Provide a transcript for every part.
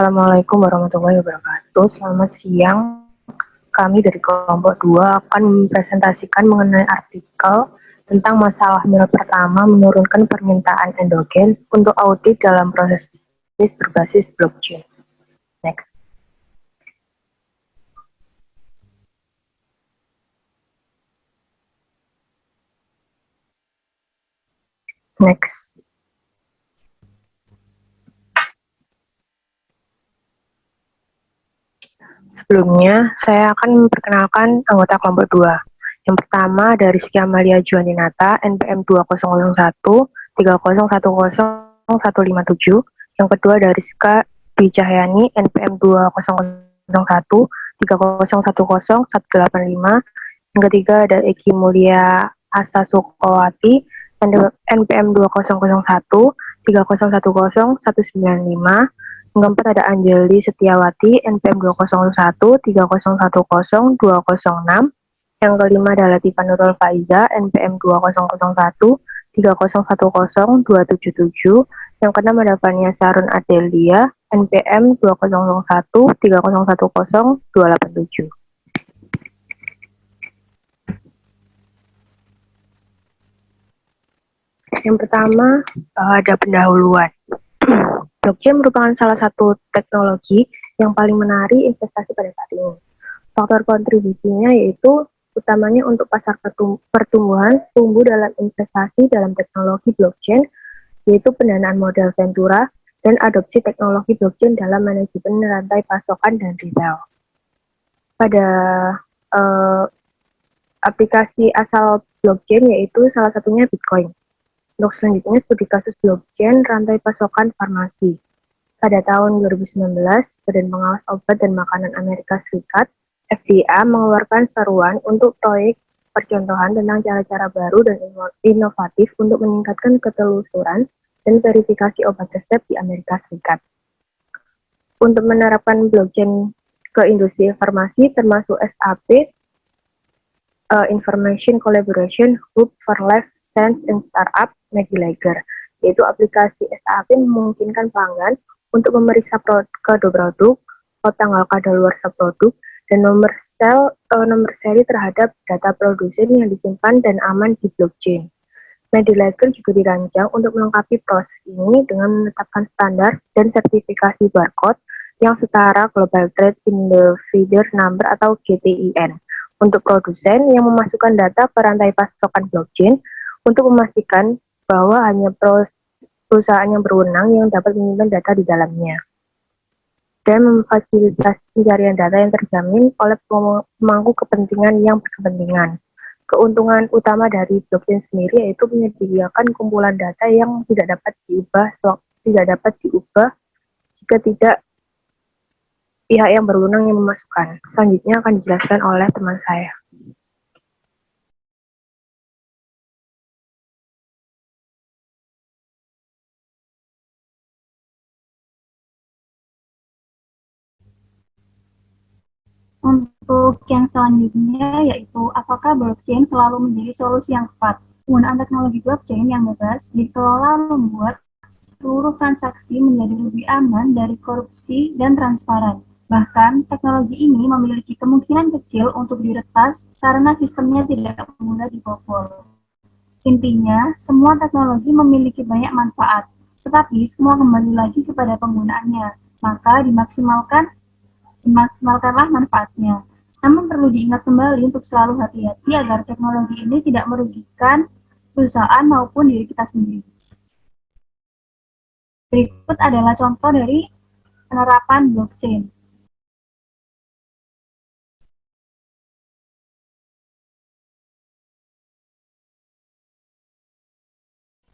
Assalamualaikum warahmatullahi wabarakatuh. Selamat siang. Kami dari kelompok 2 akan mempresentasikan mengenai artikel tentang masalah mil pertama menurunkan permintaan endogen untuk audit dalam proses bisnis berbasis blockchain. Next. Next. Sebelumnya, saya akan memperkenalkan anggota kelompok 2. Yang pertama dari Rizky Amalia Juaninata, NPM 2001 3010157. Yang kedua dari Rizka Dwi Cahyani, NPM 2001 3010185. Yang ketiga ada Eki Mulia Asa Sukowati, NPM 2001 3010195. Yang keempat ada Anjeli Setiawati, NPM 201 3010206. Yang kelima adalah Latifah Nurul Faiza, NPM 2001 3010277. Yang keenam ada Fania Sarun Adelia, NPM 201 3010287. Yang pertama ada pendahuluan. Blockchain merupakan salah satu teknologi yang paling menarik investasi pada saat ini. Faktor kontribusinya yaitu utamanya untuk pasar pertumbuhan tumbuh dalam investasi dalam teknologi blockchain, yaitu pendanaan modal ventura dan adopsi teknologi blockchain dalam manajemen rantai pasokan dan retail. Pada aplikasi asal blockchain yaitu salah satunya Bitcoin. Untuk selanjutnya, studi kasus blockchain rantai pasokan farmasi. Pada tahun 2019, Badan Pengawas Obat dan Makanan Amerika Serikat, FDA, mengeluarkan seruan untuk proyek percontohan tentang cara-cara baru dan inovatif untuk meningkatkan ketelusuran dan verifikasi obat resep di Amerika Serikat. Untuk menerapkan blockchain ke industri farmasi, termasuk SAP, Information Collaboration Hub for Life Science and Startup Medilager, yaitu aplikasi SAP memungkinkan pelanggan untuk memeriksa kode produk, tanggal kadaluarsa produk, dan nomor seri terhadap data produsen yang disimpan dan aman di blockchain. Medilager juga dirancang untuk melengkapi proses ini dengan menetapkan standar dan sertifikasi barcode yang setara Global Trade Indicator Number atau GTIN untuk produsen yang memasukkan data ke rantai pasokan blockchain untuk memastikan bahwa hanya perusahaan yang berwenang yang dapat menyimpan data di dalamnya, dan memfasilitasi pencarian data yang terjamin oleh pemangku kepentingan yang berkepentingan. Keuntungan utama dari blockchain sendiri yaitu menyediakan kumpulan data yang tidak dapat diubah jika tidak pihak yang berwenang yang memasukkan. Selanjutnya akan dijelaskan oleh teman saya. Untuk yang selanjutnya yaitu apakah blockchain selalu menjadi solusi yang tepat? Penggunaan teknologi blockchain yang bebas dikelola membuat seluruh transaksi menjadi lebih aman dari korupsi dan transparan. Bahkan, teknologi ini memiliki kemungkinan kecil untuk diretas karena sistemnya tidak mudah dibobol. Intinya, semua teknologi memiliki banyak manfaat, tetapi semua kembali lagi kepada penggunaannya. Maka dimaksimalkanlah manfaatnya. Namun perlu diingat kembali untuk selalu hati-hati agar teknologi ini tidak merugikan perusahaan maupun diri kita sendiri. Berikut adalah contoh dari penerapan blockchain.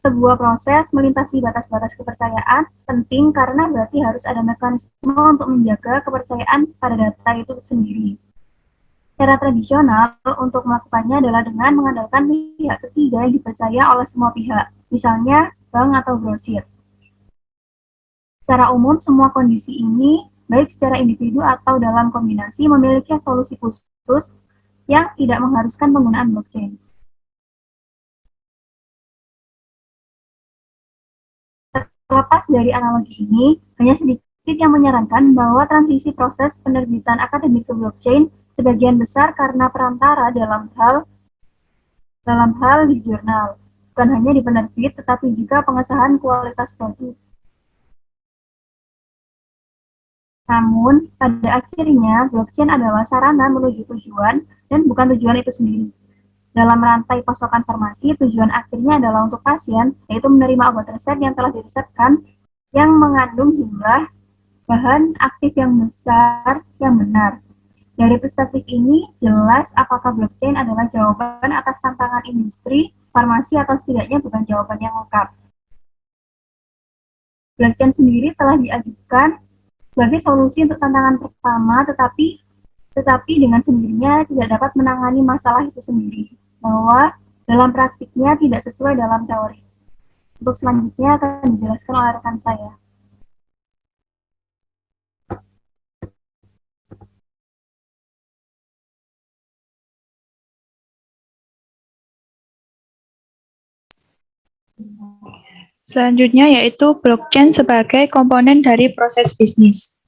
Sebuah proses melintasi batas-batas kepercayaan penting karena berarti harus ada mekanisme untuk menjaga kepercayaan pada data itu sendiri. Cara tradisional untuk melakukannya adalah dengan mengandalkan pihak ketiga yang dipercaya oleh semua pihak, misalnya bank atau grosir. Secara umum, semua kondisi ini, baik secara individu atau dalam kombinasi, memiliki solusi khusus yang tidak mengharuskan penggunaan blockchain. Terlepas dari analogi ini, hanya sedikit yang menyarankan bahwa transisi proses penerbitan akademik ke blockchain sebagian besar karena perantara dalam hal di jurnal, bukan hanya di penerbit, tetapi juga pengesahan kualitas produk. Namun, pada akhirnya, blockchain adalah sarana menuju tujuan dan bukan tujuan itu sendiri. Dalam rantai pasokan farmasi, tujuan akhirnya adalah untuk pasien, yaitu menerima obat resep yang telah diresepkan yang mengandung jumlah bahan aktif yang besar yang benar. Dari perspektif ini, jelas apakah blockchain adalah jawaban atas tantangan industri farmasi atau setidaknya bukan jawaban yang lengkap. Blockchain sendiri telah diajukan sebagai solusi untuk tantangan pertama, tetapi dengan sendirinya tidak dapat menangani masalah itu sendiri, bahwa dalam praktiknya tidak sesuai dalam teori. Untuk selanjutnya akan dijelaskan oleh rekan saya. Selanjutnya yaitu blockchain sebagai komponen dari proses bisnis.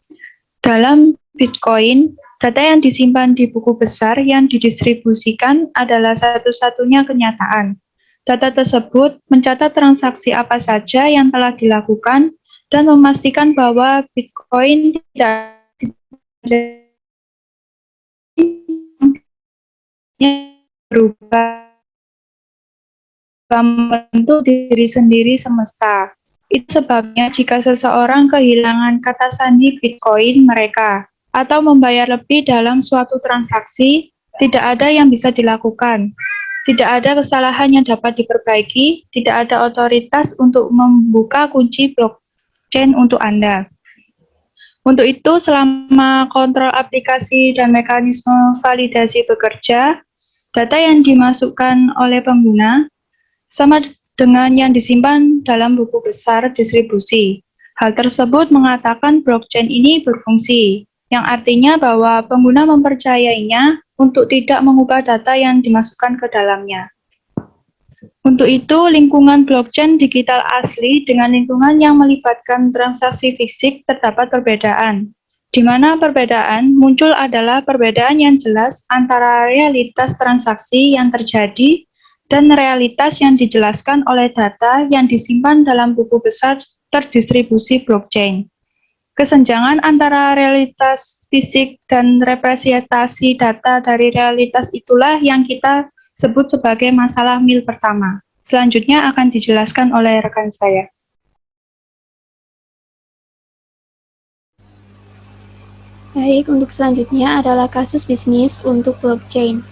Dalam Bitcoin, data yang disimpan di buku besar yang didistribusikan adalah satu-satunya kenyataan. Data tersebut mencatat transaksi apa saja yang telah dilakukan dan memastikan bahwa Bitcoin tidak berubah membentuk diri sendiri semesta. Itu sebabnya jika seseorang kehilangan kata sandi Bitcoin mereka atau membayar lebih dalam suatu transaksi, tidak ada yang bisa dilakukan. Tidak ada kesalahan yang dapat diperbaiki, tidak ada otoritas untuk membuka kunci blockchain untuk Anda. Untuk itu, selama kontrol aplikasi dan mekanisme validasi bekerja, data yang dimasukkan oleh pengguna sama dengan yang disimpan dalam buku besar distribusi. Hal tersebut mengatakan blockchain ini berfungsi, yang artinya bahwa pengguna mempercayainya untuk tidak mengubah data yang dimasukkan ke dalamnya. Untuk itu, lingkungan blockchain digital asli dengan lingkungan yang melibatkan transaksi fisik terdapat perbedaan, di mana perbedaan muncul adalah perbedaan yang jelas antara realitas transaksi yang terjadi dan realitas yang dijelaskan oleh data yang disimpan dalam buku besar terdistribusi blockchain. Kesenjangan antara realitas fisik dan representasi data dari realitas itulah yang kita sebut sebagai masalah mil pertama. Selanjutnya akan dijelaskan oleh rekan saya. Baik, untuk selanjutnya adalah kasus bisnis untuk blockchain.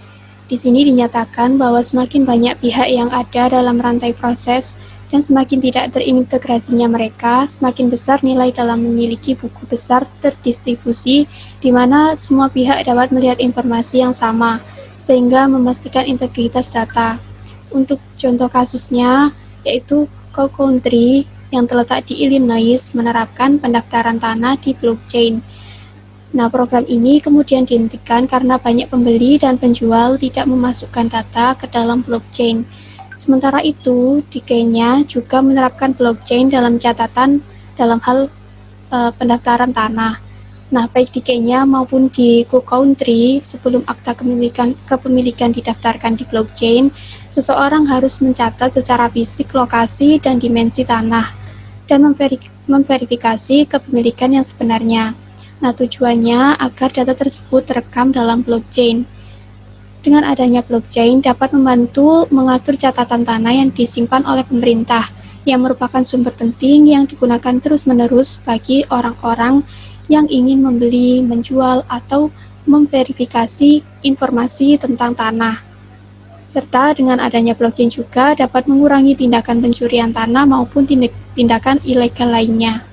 Di sini dinyatakan bahwa semakin banyak pihak yang ada dalam rantai proses dan semakin tidak terintegrasinya mereka, semakin besar nilai dalam memiliki buku besar terdistribusi di mana semua pihak dapat melihat informasi yang sama, sehingga memastikan integritas data. Untuk contoh kasusnya, yaitu Cow Country yang terletak di Illinois menerapkan pendaftaran tanah di blockchain. Nah, program ini kemudian dihentikan karena banyak pembeli dan penjual tidak memasukkan data ke dalam blockchain. Sementara itu, di Kenya juga menerapkan blockchain dalam catatan dalam hal pendaftaran tanah. Nah, baik di Kenya maupun di Cook Country, sebelum akta kepemilikan didaftarkan di blockchain, seseorang harus mencatat secara fisik lokasi dan dimensi tanah dan memverifikasi kepemilikan yang sebenarnya. Nah, tujuannya agar data tersebut terekam dalam blockchain. Dengan adanya blockchain dapat membantu mengatur catatan tanah yang disimpan oleh pemerintah, yang merupakan sumber penting yang digunakan terus-menerus bagi orang-orang yang ingin membeli, menjual, atau memverifikasi informasi tentang tanah. Serta dengan adanya blockchain juga dapat mengurangi tindakan pencurian tanah maupun tindakan ilegal lainnya.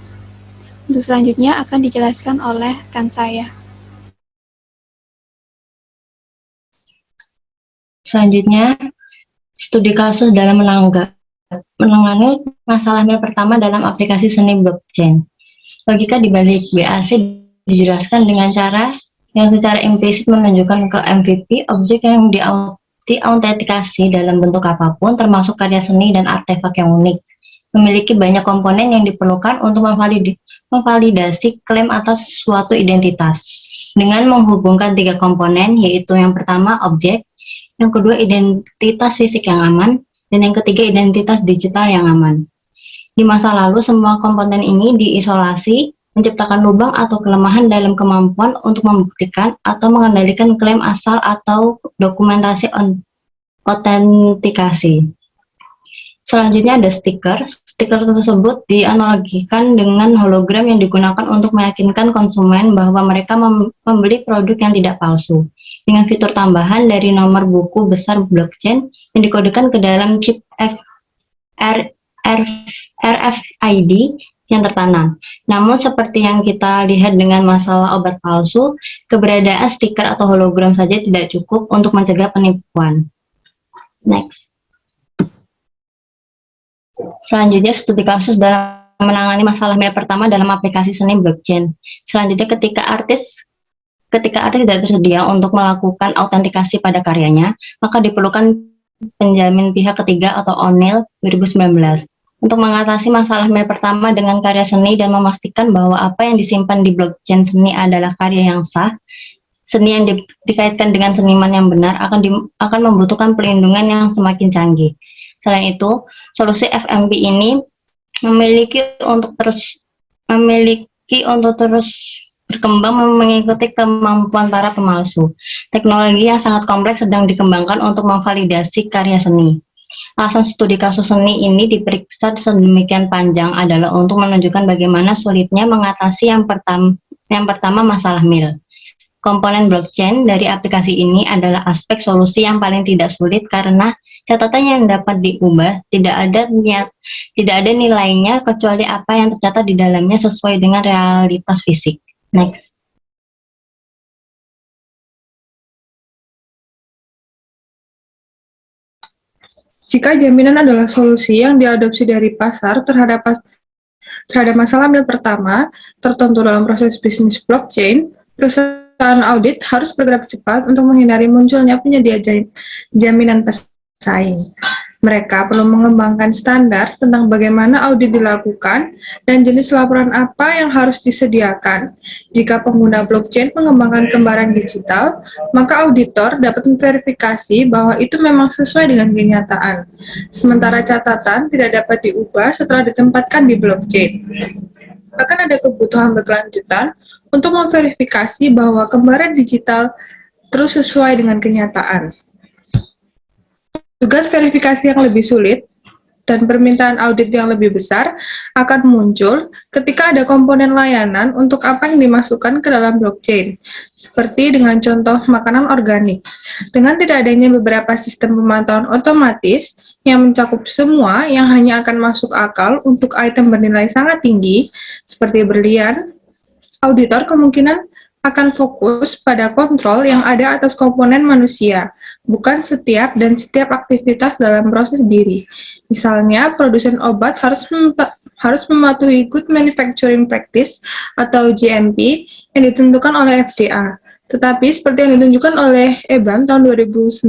Untuk selanjutnya akan dijelaskan oleh rekan saya. Selanjutnya, studi kasus dalam menangani masalah mil pertama dalam aplikasi seni blockchain. Logika di balik BAC dijelaskan dengan cara yang secara implisit menunjukkan ke MVP objek yang diautentikasi dalam bentuk apapun, termasuk karya seni dan artefak yang unik. Memiliki banyak komponen yang diperlukan untuk memvalidasi klaim atas suatu identitas dengan menghubungkan 3 komponen, yaitu yang pertama objek, yang kedua identitas fisik yang aman, dan yang ketiga identitas digital yang aman. Di masa lalu, semua komponen ini diisolasi, menciptakan lubang atau kelemahan dalam kemampuan untuk membuktikan atau mengendalikan klaim asal atau dokumentasi autentikasi. Selanjutnya ada stiker. Stiker tersebut dianalogikan dengan hologram yang digunakan untuk meyakinkan konsumen bahwa mereka membeli produk yang tidak palsu, dengan fitur tambahan dari nomor buku besar blockchain yang dikodekan ke dalam chip RFID yang tertanam. Namun seperti yang kita lihat dengan masalah obat palsu, keberadaan stiker atau hologram saja tidak cukup untuk mencegah penipuan. Next. Selanjutnya, studi kasus dalam menangani masalah MIA pertama dalam aplikasi seni blockchain. Selanjutnya, ketika artis tidak tersedia untuk melakukan autentikasi pada karyanya, maka diperlukan penjamin pihak ketiga atau ONIL 2019 untuk mengatasi masalah MIA pertama dengan karya seni dan memastikan bahwa apa yang disimpan di blockchain seni adalah karya yang sah. Seni yang dikaitkan dengan seniman yang benar akan membutuhkan perlindungan yang semakin canggih. Selain itu, solusi FMP ini memiliki untuk terus berkembang mengikuti kemampuan para pemalsu. Teknologi yang sangat kompleks sedang dikembangkan untuk memvalidasi karya seni. Alasan studi kasus seni ini diperiksa sedemikian panjang adalah untuk menunjukkan bagaimana sulitnya mengatasi yang pertama masalah MIL. Komponen blockchain dari aplikasi ini adalah aspek solusi yang paling tidak sulit karena catatan yang dapat diubah tidak ada nilainya kecuali apa yang tercatat di dalamnya sesuai dengan realitas fisik. Next. Jika jaminan adalah solusi yang diadopsi dari pasar terhadap masalah MIL pertama tertentu dalam proses bisnis blockchain, perusahaan audit harus bergerak cepat untuk menghindari munculnya penyedia jaminan pesaing. Mereka perlu mengembangkan standar tentang bagaimana audit dilakukan dan jenis laporan apa yang harus disediakan. Jika pengguna blockchain mengembangkan lembaran digital, maka auditor dapat memverifikasi bahwa itu memang sesuai dengan kenyataan. Sementara catatan tidak dapat diubah setelah ditempatkan di blockchain. Akan ada kebutuhan berkelanjutan untuk memverifikasi bahwa gambaran digital terus sesuai dengan kenyataan. Tugas verifikasi yang lebih sulit dan permintaan audit yang lebih besar akan muncul ketika ada komponen layanan untuk apa yang dimasukkan ke dalam blockchain, seperti dengan contoh makanan organik. Dengan tidak adanya beberapa sistem pemantauan otomatis yang mencakup semua yang hanya akan masuk akal untuk item bernilai sangat tinggi, seperti berlian, auditor kemungkinan akan fokus pada kontrol yang ada atas komponen manusia, bukan setiap aktivitas dalam proses diri. Misalnya, produsen obat harus mematuhi Good Manufacturing Practice atau GMP yang ditentukan oleh FDA. Tetapi seperti yang ditunjukkan oleh EBAM tahun 2019,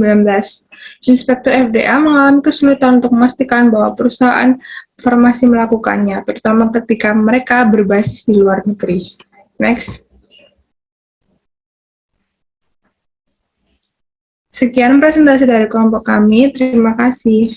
Inspektur FDA mengalami kesulitan untuk memastikan bahwa perusahaan farmasi melakukannya, terutama ketika mereka berbasis di luar negeri. Next. Sekian presentasi dari kelompok kami. Terima kasih.